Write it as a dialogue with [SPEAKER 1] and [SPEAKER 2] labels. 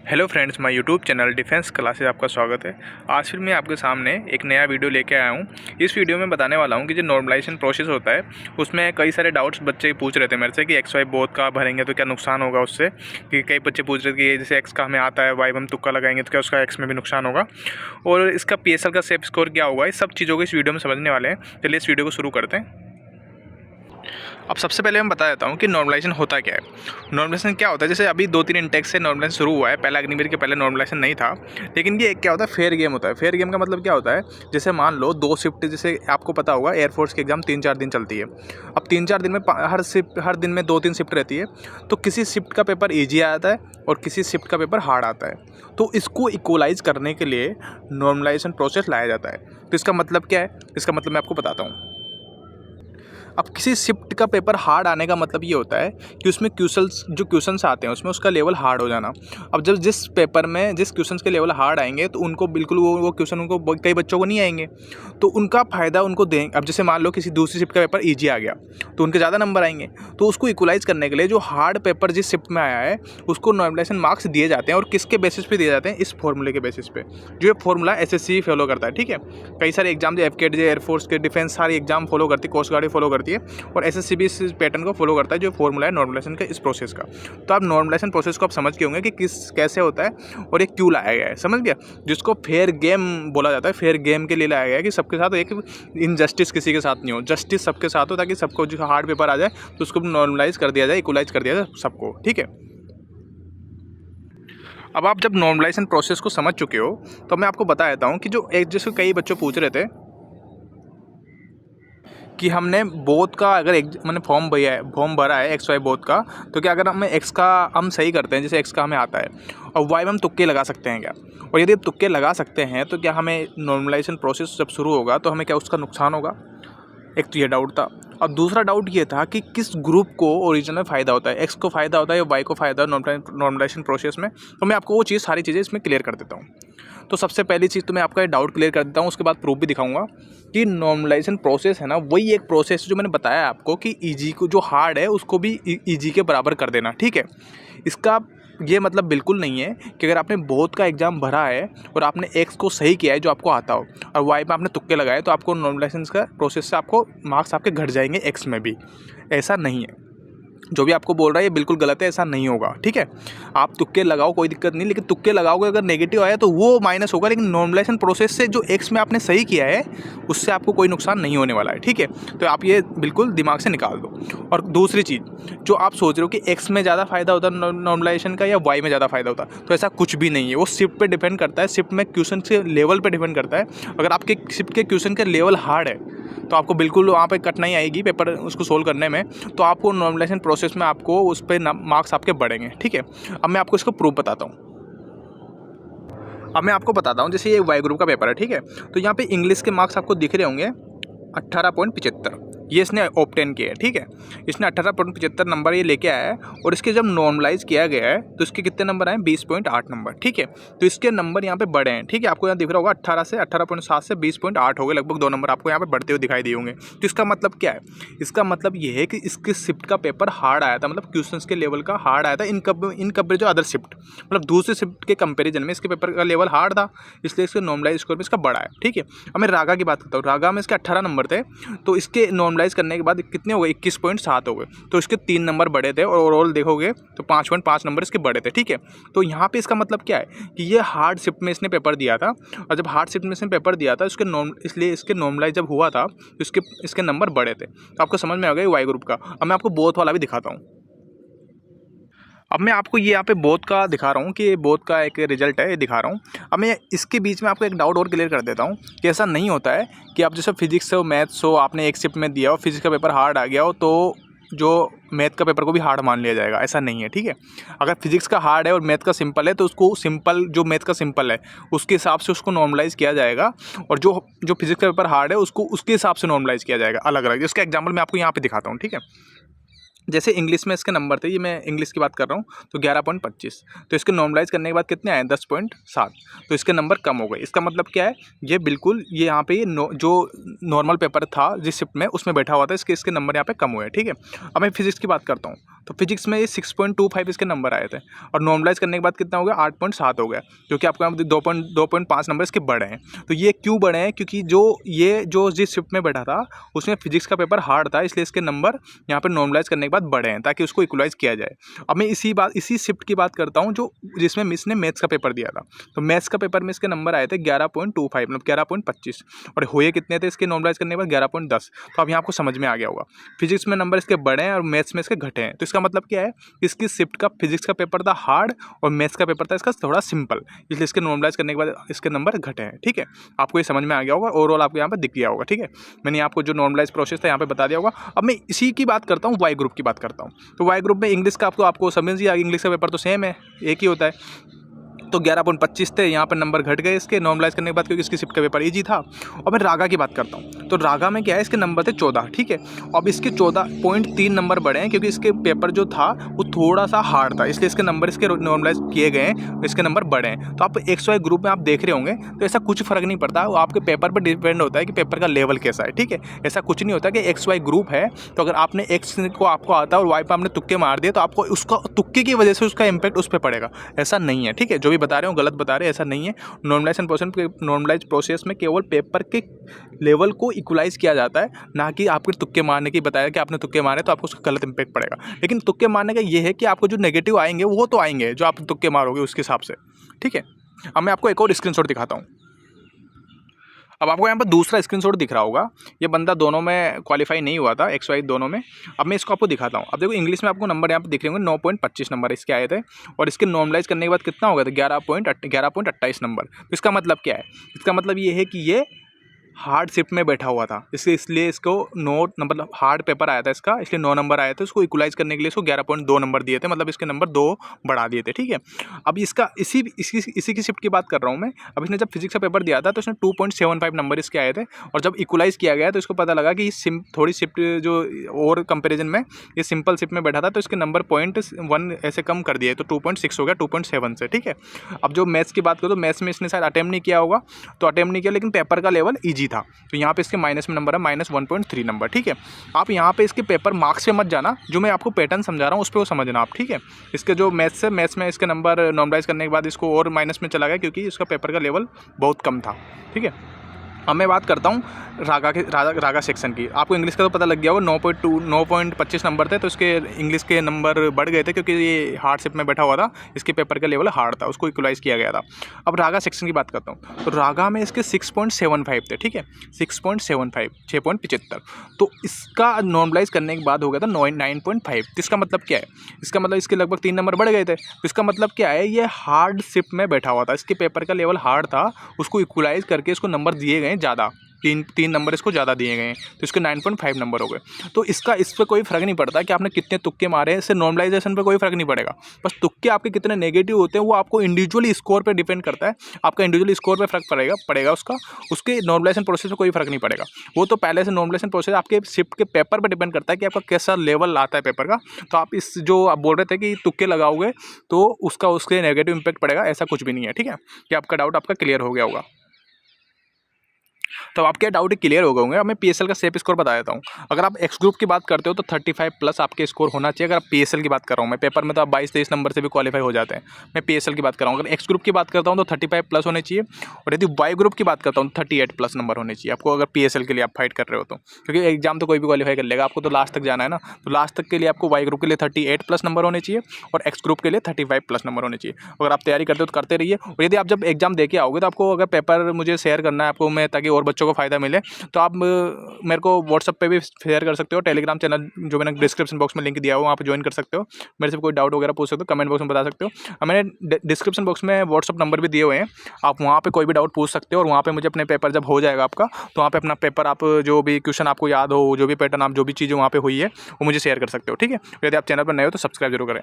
[SPEAKER 1] Hello friends, my YouTube channel defence classes आपका स्वागत है। आज फिर मैं आपके सामने एक नया वीडियो लेके आया हूँ। इस वीडियो में बताने वाला हूँ कि जो नॉर्मलाइजेशन प्रोसेस होता है उसमें कई सारे डाउट्स बच्चे पूछ रहे थे मेरे से कि एक्स वाई बोथ का भरेंगे तो क्या नुकसान होगा उससे। कि कई बच्चे पूछ रहे थे कि जैसे एक्स का हमें आता है, वाई हम तुक्का लगाएंगे तो क्या उसका एक्स में भी नुकसान होगा, और इसका PSL का सेफ स्कोर क्या होगा। इस सब चीज़ों को इस वीडियो में समझने वाले हैं। चलिए इस वीडियो को शुरू करते हैं। अब सबसे पहले मैं बता देता हूँ कि नॉर्मलाइजेशन होता क्या है। नॉर्मलाइजेशन क्या होता है, जैसे अभी 2-3 इंटेक्स से नॉर्मलाइजेशन शुरू हुआ है। पहला अग्निवीर के पहले नॉर्मलाइजेशन नहीं था, लेकिन ये क्या होता है, फेयर गेम होता है। फेयर गेम का मतलब क्या होता है, जैसे मान लो 2 शिफ्ट, जैसे आपको पता होगा एयरफोर्स की एग्जाम 3-4 दिन चलती है। अब 3-4 दिन में हर दिन में 2-3 शिफ्ट रहती है, तो किसी शिफ्ट का पेपर ईजी आता है और किसी शिफ्ट का पेपर हार्ड आता है। तो इसको इक्वलाइज करने के लिए नॉर्मलाइजेशन प्रोसेस लाया जाता है। तो इसका मतलब क्या है, इसका मतलब मैं आपको बताता हूँ। अब किसी शिफ्ट का पेपर हार्ड आने का मतलब ये होता है कि उसमें क्वेश्चंस आते हैं उसमें उसका लेवल हार्ड हो जाना। अब जब जिस पेपर में जिस क्वेश्चंस के लेवल हार्ड आएंगे तो उनको बिल्कुल वो क्वेश्चन उनको कई बच्चों को नहीं आएंगे, तो उनका फ़ायदा उनको देंगे। अब जैसे मान लो किसी दूसरी शिफ्ट का पेपर ईजी आ गया तो उनके ज़्यादा नंबर आएंगे। तो उसको इक्वलाइज करने के लिए जो हार्ड पेपर जिस शिफ्ट में आया है उसको नॉर्मलाइजेशन मार्क्स दिए जाते हैं। और किसके बेसिस पे दिए जाते हैं, इस फॉर्मूले के बेसिस पे, जो ये फॉर्मूला SSC फॉलो करता है। ठीक है, कई सारे एग्जाम जो FKT एयरफोर्स के डिफेंस सारे एग्जाम फॉलो करती है, कोस्ट गार्ड फॉलो करती है, और SSC भी इस पैटर्न को फॉलो करता है, जो फॉर्मूला है नॉर्मलाइजेशन का, इस प्रोसेस का। तो आप नॉर्मलाइजेशन प्रोसेस को आप समझ के होंगे कि कैसे होता है और ये क्यों लाया गया है, समझ गया। जिसको फेयर गेम बोला जाता है, फेयर गेम के लिए लाया गया है कि सबके साथ एक इनजस्टिस किसी के साथ नहीं हो, जस्टिस सबके साथ हो, ताकि सबको जो हार्ड पेपर आ जाए तो उसको नॉर्मलाइज कर दिया जाए, इक्वलाइज कर दिया जाए सबको। ठीक है, अब आप जब नॉर्मलाइजेशन प्रोसेस को समझ चुके हो तो मैं आपको बता देता हूँ कि जो एक जैसे कई बच्चे पूछ रहे थे कि हमने बोथ का अगर एक मैंने फॉर्म भरा है एक्स वाई बोथ का, तो क्या अगर हमें एक्स का हम सही करते हैं, जैसे एक्स का हमें आता है और वाई में हम तुक्के लगा सकते हैं क्या, और यदि हम तुक्के लगा सकते हैं तो क्या हमें नॉर्मलाइजेशन प्रोसेस जब शुरू होगा तो हमें क्या उसका नुकसान होगा। एक तो ये डाउट था, और दूसरा डाउट ये था कि किस ग्रुप को ओरिजिन में फ़ायदा होता है, एक्स को फ़ायदा होता है या वाई को फ़ायदा नॉर्मलाइजेशन प्रोसेस में। तो मैं आपको वो चीज़ सारी चीज़ें इसमें क्लियर कर देता हूँ। तो सबसे पहली चीज़ तो मैं आपका डाउट क्लियर कर देता हूँ, उसके बाद प्रूफ भी दिखाऊंगा कि नॉर्मलाइजेशन प्रोसेस है ना, वही एक प्रोसेस जो मैंने बताया आपको कि ईजी को जो हार्ड है उसको भी ईजी के बराबर कर देना। ठीक है, इसका ये मतलब बिल्कुल नहीं है कि अगर आपने बोथ का एग्जाम भरा है और आपने एक्स को सही किया है जो आपको आता हो, और वाई में आपने तुक्के लगाए तो आपको नॉर्मलाइजेशन का प्रोसेस से आपको मार्क्स आपके घट जाएंगे एक्स में भी। ऐसा नहीं है, जो भी आपको बोल रहा है ये बिल्कुल गलत है, ऐसा नहीं होगा। ठीक है, आप तुक्के लगाओ कोई दिक्कत नहीं, लेकिन तुक्के लगाओगे अगर नेगेटिव आया तो वो माइनस होगा, लेकिन नॉर्मलाइजेशन प्रोसेस से जो एक्स में आपने सही किया है उससे आपको कोई नुकसान नहीं होने वाला है। ठीक है, तो आप ये बिल्कुल दिमाग से निकाल दो। और दूसरी चीज़, जो आप सोच रहे हो कि एक्स में ज़्यादा फायदा होता है नॉर्मलाइजेशन का या वाई में ज़्यादा फायदा होता है, तो ऐसा कुछ भी नहीं है। वो शिफ्ट पे डिपेंड करता है, शिफ्ट में क्वेश्चन के लेवल पे डिपेंड करता है। अगर आपके शिफ्ट के क्वेश्चन का लेवल हार्ड है तो आपको बिल्कुल वहाँ पे कठिनाई आएगी पेपर उसको सोल्व करने में, तो आपको नॉर्मलाइजेशन प्रोसेस में आपको उस पर मार्क्स आपके बढ़ेंगे। ठीक है, अब मैं आपको इसको प्रूफ बताता हूँ। अब मैं आपको बताता हूँ, जैसे ये वाई ग्रुप का पेपर है। ठीक है, तो यहाँ पे इंग्लिश के मार्क्स आपको दिख रहे होंगे 18.75, ये इसने ऑब्टेन किया है। ठीक है, इसने 18.75 नंबर ये लेके आया है, और इसके जब नॉर्मलाइज किया गया है तो इसके कितने नंबर आए, 20.8 नंबर। ठीक है, तो इसके नंबर यहाँ पे बढ़े हैं। ठीक है, आपको यहाँ दिख रहा होगा 18.7 से 20.8 हो गए, लगभग 2 नंबर आपको यहाँ पे बढ़ते हुए दिखाई दिए होंगे। तो इसका मतलब क्या है, इसका मतलब ये है कि इसके शिफ्ट का पेपर हार्ड आया था, मतलब क्वेश्चन के लेवल का हार्ड आया था इन कंपेरिजन अदर शिफ्ट, मतलब दूसरे शिफ्ट के कंपेरिजन में इसके पेपर का लेवल हार्ड था, इसलिए इसके नॉर्मलाइज स्कोर में इसका बढ़ा है। ठीक है, अब मैं रागा की बात करता हूँ। रागा में इसके 18 नंबर थे, तो इसके नॉर्मलाइज करने के बाद कितने हो गए, 21.7 हो गए, तो इसके 3 नंबर बढ़े थे, और ओवरऑल देखोगे तो 5.5 नंबर इसके बढ़े थे। ठीक है, तो यहाँ पे इसका मतलब क्या है कि ये हार्ड शिफ्ट में इसने पेपर दिया था, और जब हार्ड शिफ्ट में इसने पेपर दिया था इसलिए इसके नॉर्मलाइज जब हुआ था तो इसके नंबर बढ़े थे। तो आपको समझ में आ गया वाई ग्रुप का। अब मैं आपको बोथ वाला भी दिखाता हूँ। अब मैं आपको ये यहाँ पे बोथ का दिखा रहा हूँ कि बोथ का एक रिजल्ट है, ये दिखा रहा हूँ। अब मैं इसके बीच में आपको एक डाउट और क्लियर कर देता हूँ कि ऐसा नहीं होता है कि आप जैसे फिजिक्स हो, मैथ्स हो, आपने एक शिफ्ट में दिया हो, फिजिक्स का पेपर हार्ड आ गया हो तो जो मैथ का पेपर को भी हार्ड मान लिया जाएगा, ऐसा नहीं है। ठीक है, अगर फिजिक्स का हार्ड है और मैथ का सिंपल है तो उसको सिंपल, जो मैथ का सिंपल है उसके हिसाब से उसको नॉर्मलाइज़ किया जाएगा, और जो फिजिक्स का पेपर हार्ड है उसको उसके हिसाब से नॉर्मलाइज़ किया जाएगा अलग अलग। जिसका एग्जाम्पल मैं आपको यहाँ पे दिखाता हूँ। ठीक है, जैसे इंग्लिश में इसके नंबर थे, ये मैं इंग्लिश की बात कर रहा हूँ, तो 11.25, तो इसके नॉर्मलाइज करने के बाद कितने आए 10.7, तो इसके नंबर कम हो गए। इसका मतलब क्या है, ये बिल्कुल ये यहाँ पे जो नॉर्मल पेपर था जिस शिफ्ट में उसमें बैठा हुआ था, इसके नंबर यहाँ पे कम हुए। ठीक है, अब मैं फिजिक्स की बात करता हूँ, तो फिजिक्स में ये 6.25 इसके नंबर आए थे, और नॉर्मलाइज करने के बाद कितना हो गया 8.7 हो गया, क्योंकि आपको यहाँ पे 2.5 नंबर इसके बढ़े हैं। तो ये क्यों बढ़े हैं, क्योंकि जो जिस शिफ्ट में बैठा था उसमें फिजिक्स का पेपर हार्ड था, इसलिए इसके नंबर यहाँ पे नॉर्मलाइज करने के बाद बढ़े हैं, ताकि उसको इक्वलाइज किया जाए। अब मैं इसी शिफ्ट की बात करता हूँ जिसमें मिस ने मैथ्स का पेपर दिया था। तो मैथ्स का पेपर में इसके नंबर आए थे 11.25, मतलब 11.25, और हुए कितने थे इसके नॉर्मलाइज करने के बाद 11.10। तो अब यहाँ आपको समझ में आ गया होगा, फिजिक्स में नंबर इसके बढ़े हैं और मैथ्स में इसके घटे हैं। तो इसका मतलब क्या है, इसकी शिफ्ट का फिजिक्स का पेपर था हार्ड और मैथ्स का पेपर था इसका थोड़ा सिंपल, इसलिए इसके नॉर्मलाइज करने के बाद इसके नंबर घटे हैं। ठीक है, आपको ये समझ में आ गया होगा, ओवरऑल आपको यहाँ पर दिख गया होगा। ठीक है, मैंने आपको जो नॉर्मलाइज प्रोसेस था यहाँ पे बता दिया होगा। अब मैं इसी की बात करता हूँ, वाई ग्रुप की बात करता हूँ। तो वाई ग्रुप में इंग्लिश का आपको समझ ही आ गया, इंग्लिश का पेपर तो सेम है, एक ही होता है। तो 11.25 थे, यहाँ पर नंबर घट गए इसके नॉर्मलाइज करने के बाद, क्योंकि इसकी शिफ्ट का पेपर ईजी था। और मैं रागा की बात करता हूँ, तो रागा में क्या है, इसके नंबर थे 14। ठीक है, अब इसके 14.3 नंबर बढ़े हैं, क्योंकि इसके पेपर जो था वो थोड़ा सा हार्ड था, इसलिए इसके नंबर इसके नॉर्मलाइज किए गए हैं, इसके नंबर बढ़े हैं। तो आप XY ग्रुप में आप देख रहे होंगे, तो ऐसा कुछ फर्क नहीं पड़ता, वो आपके पेपर पर डिपेंड होता है कि पेपर का लेवल कैसा है। ठीक है, ऐसा कुछ नहीं होता कि XY ग्रुप है तो अगर आपने X को आपको आता है और Y पर आपने तुक्के मार दिए तो आपको उसका तुक्के की वजह से उसका इंपैक्ट उस पर पड़ेगा, ऐसा नहीं है। ठीक है, जो भी बता रहे हो गलत बता रहे, ऐसा नहीं है। नॉर्मलाइज प्रोसेस में केवल पेपर के लेवल को इक्वलाइज किया जाता है, ना कि आपके तुक्के मारने की बताया कि आपने तुक्के मारे तो आपको उसका गलत इंपैक्ट पड़ेगा। लेकिन तुक्के मारने का ये है कि आपको जो नेगेटिव आएंगे वो तो आएंगे जो आप तुक्के मारोगे उसके हिसाब से। ठीक है, अब मैं आपको एक और स्क्रीनशॉट दिखाता हूँ। अब आपको यहाँ पर दूसरा स्क्रीनशॉट दिख रहा होगा, ये बंदा दोनों में क्वालिफाई नहीं हुआ था, XY दोनों में। अब मैं इसको आपको दिखाता हूँ। अब देखो इंग्लिश में आपको नंबर यहाँ पे दिख रहे होंगे, 9.25 नंबर इसके आए थे, और इसके नॉर्मलाइज करने के बाद कितना हो गया था 11.28 नंबर। तो इसका मतलब क्या है, इसका मतलब ये है कि ये हार्ड शिफ्ट में बैठा हुआ था, इसलिए इसको मतलब हार्ड पेपर आया था इसका, इसलिए 9 नंबर आए थे। उसको इक्वलाइज करने के लिए इसको 11.2 नंबर दिए थे, मतलब इसके नंबर 2 बढ़ा दिए थे। ठीक है, अब इसका इसी की शिफ्ट की बात कर रहा हूँ मैं। अब इसने जब फिजिक्स का पेपर दिया था तो इसने 2.75 नंबर इसके आए थे, और जब इक्वलाइज किया गया तो इसको पता लगा कि थोड़ी शिफ्ट जो और कंपेरिजन में ये सिंपल शिफ्ट में बैठा था, तो इसके नंबर 0.1 ऐसे कम कर दिए, तो 2.6 हो गया 2.7 से। ठीक है, अब जो मैथ्स की बात करो तो मैथ्स में इसने शायद अटेम्प्ट नहीं किया होगा, तो अटेम्प्ट नहीं किया, लेकिन पेपर का लेवल ईजी था, तो यहाँ पे इसके माइनस में नंबर है -1.3 नंबर। ठीक है, आप यहाँ पे इसके पेपर मार्क्स पे मत जाना, जो मैं आपको पैटर्न समझा रहा हूँ उस पर वो समझना आप। ठीक है, इसके जो मैथ्स है, मैथ्स में इसके नंबर नॉर्मलाइज करने के बाद इसको और माइनस में चला गया, क्योंकि इसका पेपर का लेवल बहुत कम था। ठीक है, अब मैं बात करता हूँ रागा सेक्शन की। आपको इंग्लिश का तो पता लग गया होगा, 9.25 नंबर थे, तो इसके इंग्लिश के नंबर बढ़ गए थे, क्योंकि ये हार्ड शिफ्ट में बैठा हुआ था, इसके पेपर का लेवल हार्ड था, उसको इक्वलाइज किया गया था। अब रागा सेक्शन की बात करता हूँ, तो रागा में इसके 6.75 थे। ठीक है, 6.75 6.75, तो इसका नॉर्मलाइज करने के बाद हो गया था 9.5। तो इसका मतलब क्या है, इसका मतलब इसके लगभग 3 नंबर बढ़ गए थे। तो इसका मतलब क्या है, ये हार्ड शिफ्ट में बैठा हुआ था, इसके पेपर का लेवल हार्ड था, उसको इक्वलाइज करके इसको नंबर दिए गए ज़्यादा, तीन नंबर इसको ज़्यादा दिए गए हैं, तो इसके 9.5 नंबर हो गए। तो इस पर कोई फ़र्क नहीं पड़ता कि आपने कितने तुक्के मारे हैं, इससे नॉर्मलाइजेशन पे कोई फ़र्क नहीं पड़ेगा। बस तुक्के आपके कितने नेगेटिव होते हैं वो आपको इंडिविजुअली स्कोर पे डिपेंड करता है, आपका इंडिविजुअली स्कोर पे फ़र्क पड़ेगा उसके नॉर्मलाइजेशन प्रोसेस में कोई फ़र्क नहीं पड़ेगा। वो तो पहले से नॉर्मलाइजेशन प्रोसेस आपके शिफ्ट के पेपर पर डिपेंड करता है कि आपका कैसा लेवल आता है पेपर का। तो आप जो आप बोल रहे थे कि तुक्के लगाओगे तो उसके नेगेटिव इंपैक्ट पड़ेगा, ऐसा कुछ भी नहीं है। ठीक है, कि आपका डाउट आपका क्लियर हो गया होगा। तो आपके डाउट क्लियर हो गए होंगे। अब मैं PSL का सेफ स्कोर बता देता हूँ। अगर आप एक्स ग्रुप की बात करते हो तो 35 प्लस आपके स्कोर होना चाहिए। अगर आप PSL की बात कर रहा हूँ मैं, पेपर में तो आप 22-23 नंबर से भी क्वालिफाई हो जाते हैं। मैं PSL की बात कर रहा हूँ। अगर एक्स ग्रुप की बात करता हूँ तो 35 प्लस होने चाहिए, और यदि वाई ग्रुप की बात करता हूँ तो 38 प्लस नंबर होने चाहिए आपको, अगर PSL के लिए आप फाइट कर रहे हो तो। क्योंकि एग्जाम तो कोई भी क्वालिफाई कर लेगा, आपको तो लास्ट तक जाना है ना। तो लास्ट तक के लिए आपको वाई ग्रुप के लिए 38 प्लस नंबर होने चाहिए, और एक्स ग्रुप के लिए 35 प्लस नंबर होने चाहिए। अगर आप तैयारी करते हो तो करते रहिए, और यदि आप जब एग्जाम दे के आओगे तो आपको अगर पेपर मुझे शेयर करना है आपको मैं, ताकि और बच्चों को फायदा मिले, तो आप मेरे को व्हाट्सअप पे भी शेयर कर सकते हो। टेलीग्राम चैनल जो मैंने डिस्क्रिप्शन बॉक्स में लिंक दिया हो वहाँ पे ज्वाइन कर सकते हो। मेरे से कोई डाउट वगैरह पूछ सकते हो, कमेंट बॉक्स में बता सकते हो। मैंने डिस्क्रिप्शन बॉक्स में व्हाट्सअप नंबर भी दिए हुए हैं, आप वहाँ पे कोई भी डाउट पूछ सकते हो। और वहाँ पे मुझे अपने पेपर जब हो जाएगा आपका, तो वहाँ पे अपना पेपर आप जो भी क्वेश्चन आपको याद हो, जो भी पैटर्न आप जो भी चीज़ें वहाँ पे हुई है वो मुझे शेयर कर सकते हो। ठीक है, यदि आप चैनल पर नए हो तो सब्सक्राइब जरूर करें।